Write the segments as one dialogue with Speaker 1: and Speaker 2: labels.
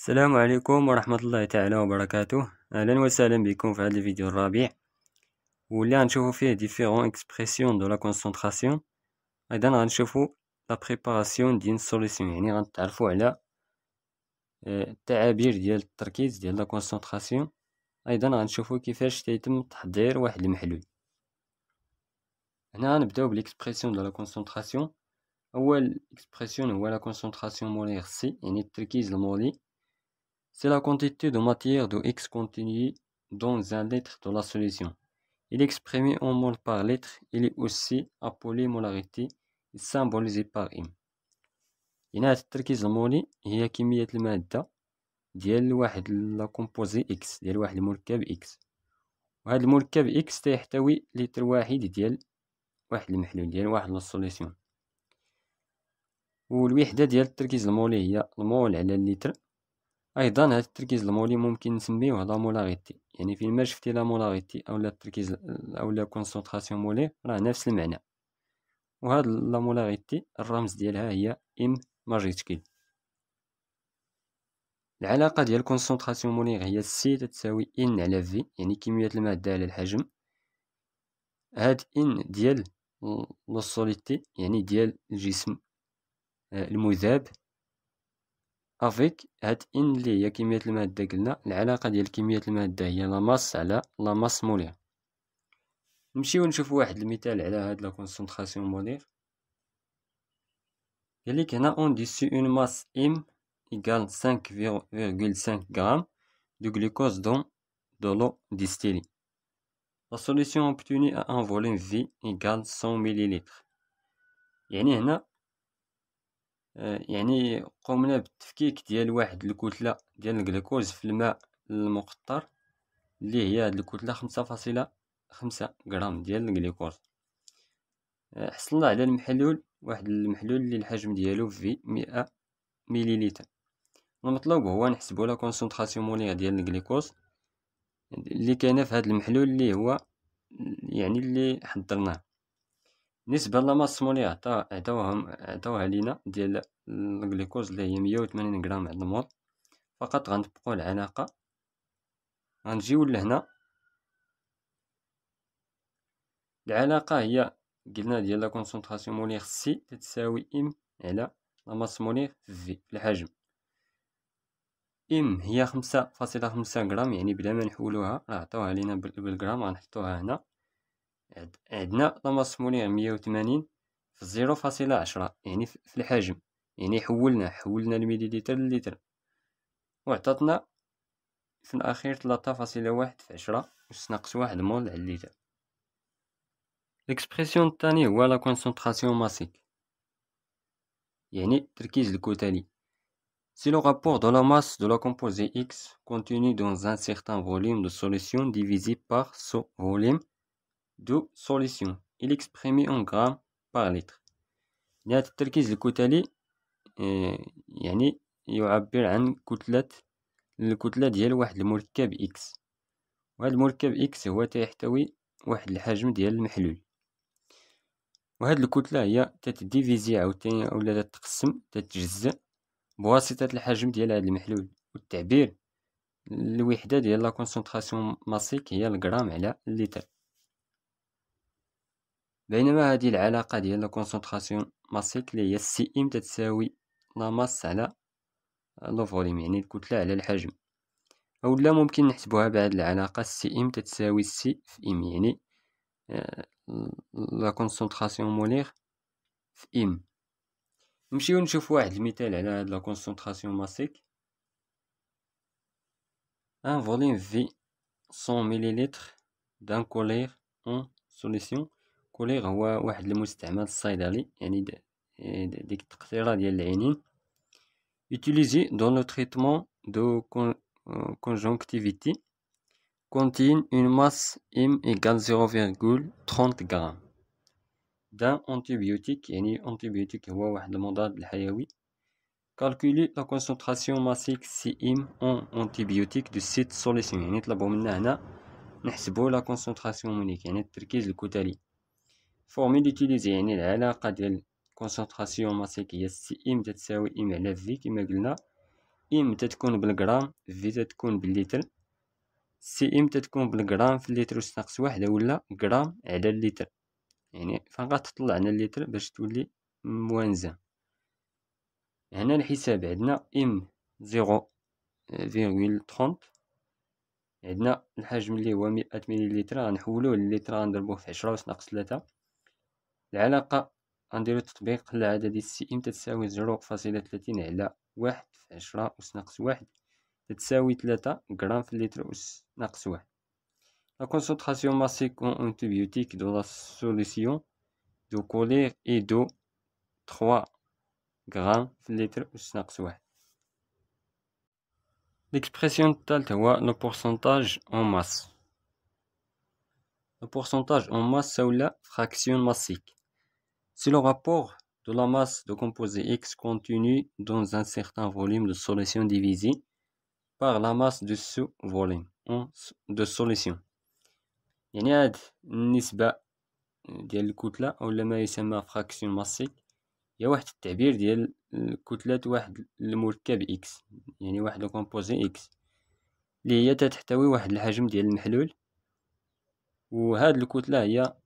Speaker 1: السلام عليكم ورحمة الله تعالى وبركاته. أهلا وسهلا بكم في هذا الفيديو الرابع واللي غنشوفو فيه ديفيرون اكسبرسيون دو لا كونسونطراسيون. أيضا غنشوفو لا بريباراسيون ديال سوليسيون، يعني غنتعرفو على التعابير ديال التركيز ديال لا كونسونطراسيون. أيضا غنشوفو كيفاش تيتم تحضير واحد المحلول. هنا غنبداو بالاكسبرسيون دو لا كونسونطراسيون. أول اكسبرسيون هو لا كونسونطراسيون مولير سي، يعني التركيز المولي. C'est la quantité de matière de X contenue dans un litre de la solution. Il est exprimé en mol par litre. Il est aussi appelé molarité, symbolisé par M. هنا التركيز المولي هي كمية المادة ديال واحد لا كومبوزي X، ديال واحد المركب X، وهذا المركب X تيحتوي لتر واحد ديال واحد المحلول، ديال واحد لا سوليسيون. والوحدة ديال التركيز المولي هي المول على اللتر. ايضا هذا التركيز المولي ممكن نسميوه لا مولاريتي، يعني فين ما شفتي لا مولاريتي اولا التركيز اولا كونسونطراسيون مولير راه نفس المعنى. وهاد لا مولاريتي الرمز ديالها هي ام ماجيسكيل. العلاقه ديال كونسونطراسيون مولير هي سي تساوي ان على في، يعني كميه الماده على الحجم. هاد ان ديال لوسوليتي، يعني ديال الجسم المذاب، افيك هاد ان اللي هي كمية المادة. قلنا العلاقة ديال كمية المادة هي لا ماس على لا ماس مولير. نمشيو نشوفو واحد المثال على هاد لا كونسونطراسيون مولير. قالك هنا اون ديسي اون ماس ام ايكال 5,5 غرام دو glucose dans de l'eau distillée. La solution obtenue a un volume V égale 100 millilitres. يعني هنا يعني قمنا بالتفكيك ديال واحد الكتلة ديال الجلوكوز في الماء المقطر، اللي هي هاد الكتلة 5.5 غرام ديال الجلوكوز. حصلنا على المحلول، واحد المحلول اللي الحجم ديالو في 100 مليلتر. المطلوب هو نحسبو لا كونسونطراسيون مولير ديال الجلوكوز اللي كاينه في هاد المحلول اللي هو يعني اللي حضرناه. بالنسبه لا ماس مولير عطاوها لينا ديال الجلوكوز اللي هي 180 غرام على المول. فقط غنطبقوا العلاقه. غنجيو لهنا، العلاقه هي قلنا ديال لا كونسونطراسيون مولير سي تساوي ام على لا ماس مولير في الحجم. ام هي 5.5 غرام، يعني بلا ما نحولوها راه عطاوها لينا بالغرام، غنحطوها هنا. عندنا لا ماس مولير 180 في 0.10، يعني في الحجم، يعني حولنا المليلتر للتر، وعطاتنا في الاخير 3.1 في 10 أس ناقص 1 مول على اللتر. الاكسبرسيون الثاني هو لا كونسونطراسيون ماسيك، يعني التركيز الكتلي. C'est le rapport de la masse de la composée X contenue dans un certain volume de solution divisé par ce volume de solution. Il est exprimé en grammes par litre. هذا التركيز الكتلي يعني يعبر عن الكتلة ديال واحد المركب X، وهذا المركب X هو تيحتوي واحد الحجم ديال المحلول. وهاد الكتلة هي تتديفيزي عاوتاني اولا تتقسم تتجزأ بواسطة الحجم ديال هاد المحلول. والتعبير الوحدة ديال لا كونسونطراسيون ماسيك هي الغرام على اللتر. بينما هذه العلاقة ديال لا كونسونطراسيون ماسيك اللي هي سي ام تتساوي لا ماس على لو فوليوم، يعني الكتلة على الحجم. اولا ممكن نحسبوها بهذه العلاقة، سي ام تتساوي سي في ام، يعني لا كونسونطراسيون مولير في ام. نمشيو نشوف واحد المثال على هاد لا كونسونطراسيون ماسيك. ان فوليوم في 100 مليلتر دان كولير اون سوليسيون. كولير هو واحد المستعمل الصيدلي، يعني ديك التقطيره ديال العينين، utilisé dans le traitement de conjonctivite, contient une masse M égale 0,30 غرام. d'un antibiotique، يعني antibiotique هو واحد المضاد الحيوي. calculer la concentration massique CM en antibiotique de cette solution، يعني طلبوا منا هنا نحسبوا لا كونسونطراسيون مونيك، يعني التركيز الكتلي. فورميل يوتيليزي، يعني العلاقه ديال كونسونطراسيون ماسيك هي سي ام تساوي ام على في كما قلنا. ام تتكون بالغرام، في تتكون باللتر، سي ام تتكون بالغرام في اللتر أس ناقص واحد ولا غرام على اللتر. يعني فغتطلع لنا اللتر باش تولي موازنة. هنا الحساب عندنا ام 0,30، عندنا الحجم اللي هو 100 مليلتر غنحولوه للتر غنضربوه في 10 أس ناقص 3. العلاقة غنديرو التطبيق العددي ديال سي ام تتساوي 0.30 على 1 في 10 أس ناقص 1 تتساوي 3 غرام في اللتر أس ناقص 1. La concentration massique en antibiotique de la solution de colère est de 3 غرام في اللتر أس ناقص 1. L'expression الثالثة هو le pourcentage en masse. Le pourcentage en masse c'est la fraction massique. C'est le rapport de la masse de composé X contenu dans un certain volume de solution divisé par la masse de ce volume de solution. يعني هاد النسبة ديال الكتلة أو ما يسمى fraction massique هي واحد التعبير ديال كتلة واحد المركب إكس، يعني واحد الكومبوزي إكس اللي هي تحتوي واحد الحجم ديال المحلول، وهاد الكتلة هي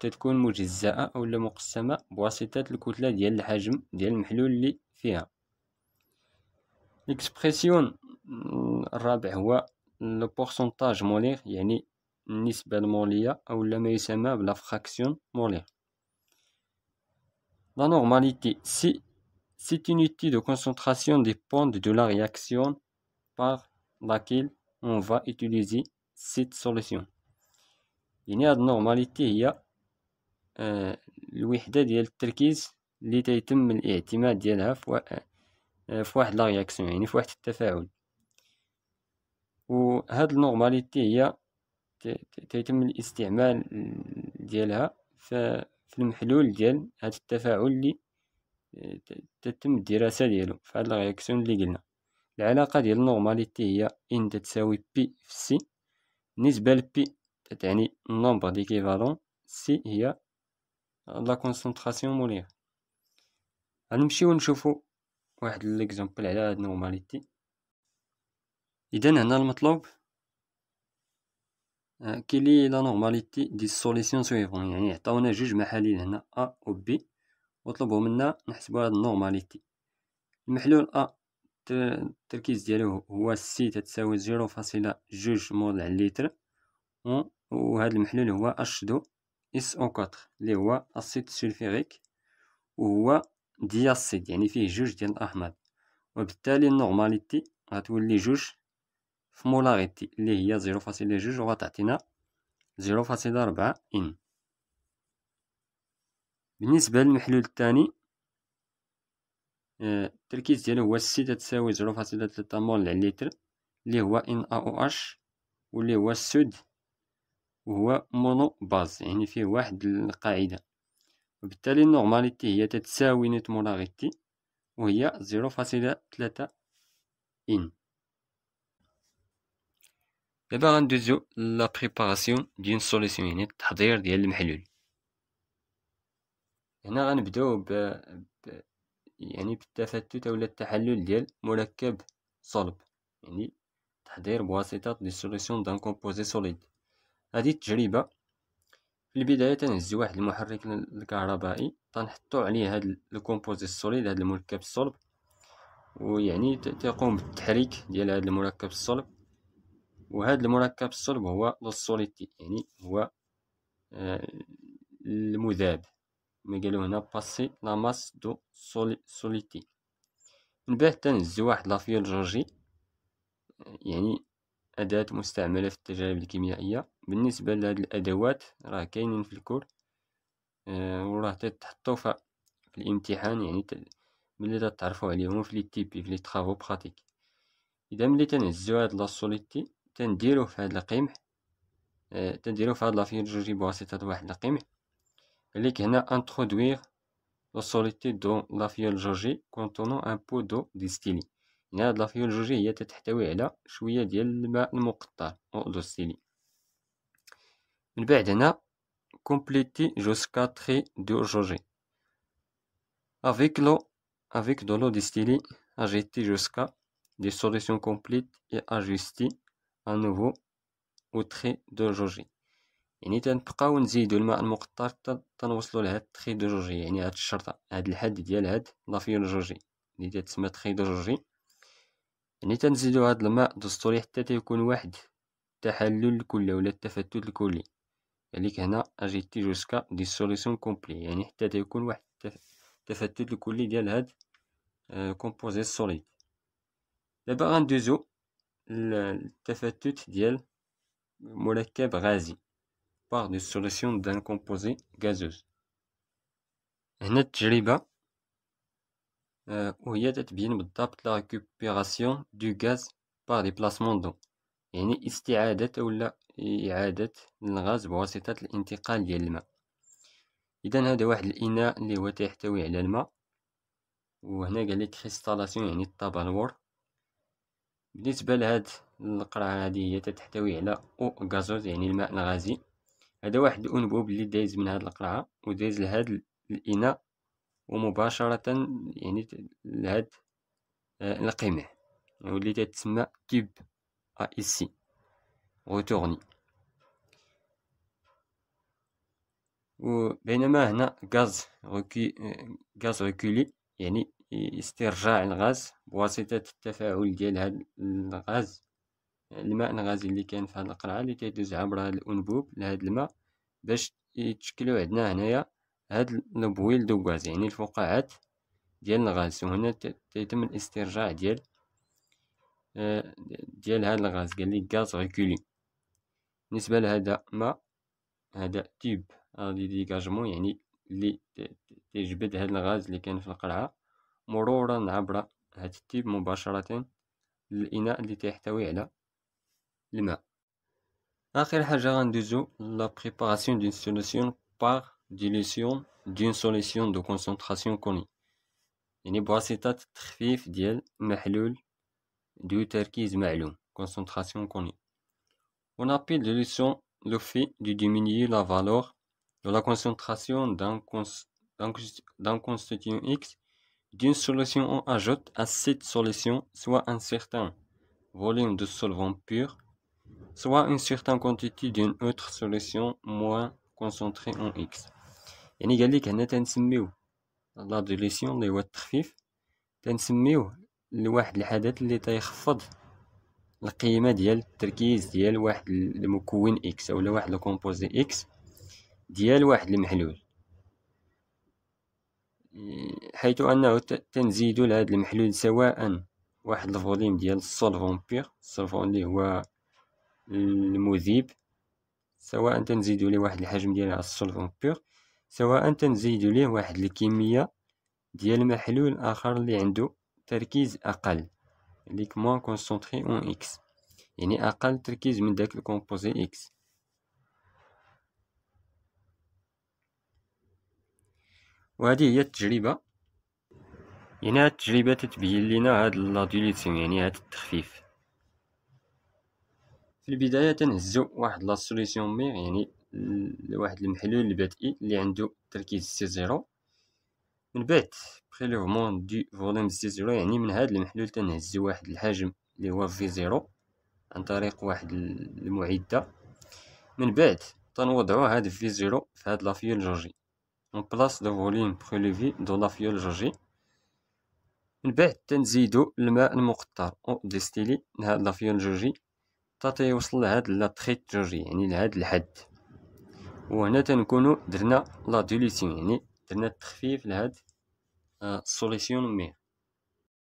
Speaker 1: تتكون مجزأة أو مقسمة بواسطة الكتلة ديال الحجم ديال المحلول اللي فيها. الإكسبرسيون الرابع هو لو بورسونتاج مولير، يعني النسبة المولية أو ما يسمى بلا فراكسيون مولير. La normalité, c'est une unité de concentration dépendante de la réaction par laquelle on va utiliser cette solution. يعني هاد النورماليتي هي الوحدة ديال التركيز اللي تيتم الاعتماد ديالها في واحد لا رياكسيون، يعني في واحد التفاعل. وهاد النورماليتي هي تيتم الاستعمال ديالها في المحلول ديال هاد التفاعل اللي تتم الدراسة ديالو في هاد الرياكسيون اللي قلنا. العلاقة ديال النورماليتي هي ان تتساوي بي في سي. بالنسبة لبي تتعني النومبر ديكيفالون، سي هي لا كونسونطراسيون مولير. غنمشيو نشوفو واحد ليكزامبل على هاد النورماليتي. إذا هنا المطلوب كيلي لا نورماليتي دي سوليسيون سويفون، يعني عطاونا جوج محاليل هنا أ و بي وطلبوا منا نحسبوا هاد النورماليتي. المحلول أ التركيز ديالو هو سي تتساوي 0.2 مول على اللتر، وهاد المحلول هو اش دو اس او 4 اللي هو اسيد سلفيريك وهو دياسيد، يعني فيه جوج ديال الأحماض، وبالتالي النورماليتي غتولي جوج في مولاريتي اللي هي 0.2 وغتعطينا 0.4 ان. بالنسبة للمحلول الثاني التركيز ديالو هو سي تتساوي 0.3 مول على اللتر اللي هو ان ا او اش واللي هو السود وهو مونو باز، يعني فيه واحد القاعدة، وبالتالي النورماليتي هي تتساوي نيت مولاريتي وهي 0.3 ان. دابا غندوزو لا بريباراسيون ديال سوليسيون، يعني التحضير ديال المحلول. هنا غنبداو يعني بالتفتت اولا التحلل ديال مركب صلب، يعني تحضير بواسطة دي سوليسيون دان كومبوزي سوليد. هذه التجربة في البداية تنهزو واحد المحرك الكهربائي تنحطو عليه هاد الكومبوزي السوليد، هاد المركب الصلب، ويعني تقوم بالتحريك ديال هاد المركب الصلب. وهاد المركب الصلب هو السوليتي، يعني هو المذاب، ما قالوا هنا باسي لا ماس دو سوليتي. من بعد تنهزو واحد لافيول جورجي، يعني أداة مستعملة في التجارب الكيميائية. بالنسبة لهاد الأدوات راه كاينين في الكور وراه تتحطو في الامتحان، يعني ملي تعرفوا عليهم في لي تيبي في لي طرافو براتيك. إذا ملي تنهزو هاد لاسوليتي تنديروه في هاد القمح، تنديروه في هاد لافيول جورجي بواسطة واحد القمح. عليك هنا انترودوير la solidité dans la fiole جورجي contenant un pot d'eau distillée. يعني هاد لافيول جورجي هي تتحتوي على شوية ديال الماء المقطر أو دوستيلي. من بعد هنا compléter jusqu'à trait de جورجي avec de l'eau distillée agiter jusqu'à des solutions complètes et ajuster à nouveau au trait de جوجي. يعني تنبقاو نزيدو الماء المقطر تنوصلو لهاد التخي دو جوجي، يعني هاد الشرطة، هاد الحد ديال هاد لافيول جوجي اللي تتسمى تخي دو جوجي. يعني تنزيدو هاد الماء دستوري حتى تيكون واحد التحلل الكلي ولا التفتت الكلي. يعني هنا اجيتي جوسكا دي سوليسيون كومبلي، يعني حتى تيكون واحد التفتت الكلي ديال هاد كومبوزي سوليد. دابا غندوزو التفتت ديال مركب غازي par des solutions d'un composé gazeuse. هنا التجربة وهي تتبين بالضبط لا récupération du gaz par déplacement d'eau، يعني استعادة ولا إعادة الغاز بواسطة الانتقال ديال الماء. إذا هذا واحد الإناء اللي هو تيحتوي على الماء، وهنا قالك كريستالاسيون يعني التبلور. بالنسبة لهاد القرعة هذه هي تحتوي على أو غازوز يعني الماء الغازي. هذا واحد الأنبوب اللي دايز من هاد القرعة ودايز لهاد الإناء ومباشرة يعني لهاد القمح واللي تتسمى تيب إيسي غوتورني. وبينما هنا غاز ريكولي يعني استرجاع الغاز بواسطة التفاعل ديال هاد الغاز، الماء الغازي اللي كان في هاد القرعة اللي تيدوز عبر هاد الأنبوب لهاد الماء باش يتشكلو عندنا هنايا هاد البويل دو غاز، يعني الفقاعات ديال الغاز. وهنا تيتم الاسترجاع ديال هاد الغاز، قال غاز ريكولي. بالنسبة لهذا ماء، هذا تيب دي ديكاجمون يعني اللي تيجبد هاد الغاز اللي كان في القرعة مرورا عبر هاد التيب مباشرة للإناء اللي تيحتوي على الماء. آخر حاجة غندوزو لا بريباراسيون دون سوليسيون باغ ديليسيون دون سوليسيون دو كونسونطراسيون كوني، يعني بواسطة التخفيف ديال محلول دو تركيز معلوم concentration connue. On appelle de leçon le fait de diminuer la valeur de la concentration d'un constituant X d'une solution. On ajoute à cette solution soit un certain volume de solvant pur, soit une certaine quantité d'une autre solution moins concentrée en X. يعني قالك هنا تنسميو لا ديليسيون اللي هو التخفيف، تنسميوه لواحد الحدث اللي تيخفض القيمة ديال التركيز ديال واحد المكون إكس أولا واحد الكومبوزي إكس ديال واحد المحلول، حيث أنه تنزيدو لهاد المحلول سواء واحد الفوليم ديال السولفون بيغ، السولفون اللي هو المذيب، سواء تنزيدو ليه واحد الحجم ديال السولفون بيغ، سواء تنزيدو ليه واحد الكمية ديال محلول آخر اللي عنده تركيز أقل، اللي موان كونسونطري اون إكس، يعني أقل تركيز من داك الكومبوزي إكس. وهذه هي التجربة، يعني هاد التجربة تتبين لنا هاد لا ديليسيون يعني هاد التخفيف. في البداية تنهزو واحد لا سوليسيون ميغ يعني واحد المحلول البدئي اللي عنده تركيز سي زيرو. من بعد بريلوفمون دو فوليم سي زيرو، يعني من هاد المحلول تنهزو واحد الحجم اللي هو في زيرو عن طريق واحد المعدة. من بعد تنوضعو هاد في زيرو في هاد لافيول جوجي en place de volume prélevé dans la fiole جوجي. من بعد تنزيدو الماء المقطر أو ديستيلي لهاد لافيول جوجي حتى تيوصل لهاد لا تخيت جوجي يعني لهاد الحد. وهنا تنكونو درنا لا ديليسيون يعني درنا التخفيف لهاد السوليسيون ميغ.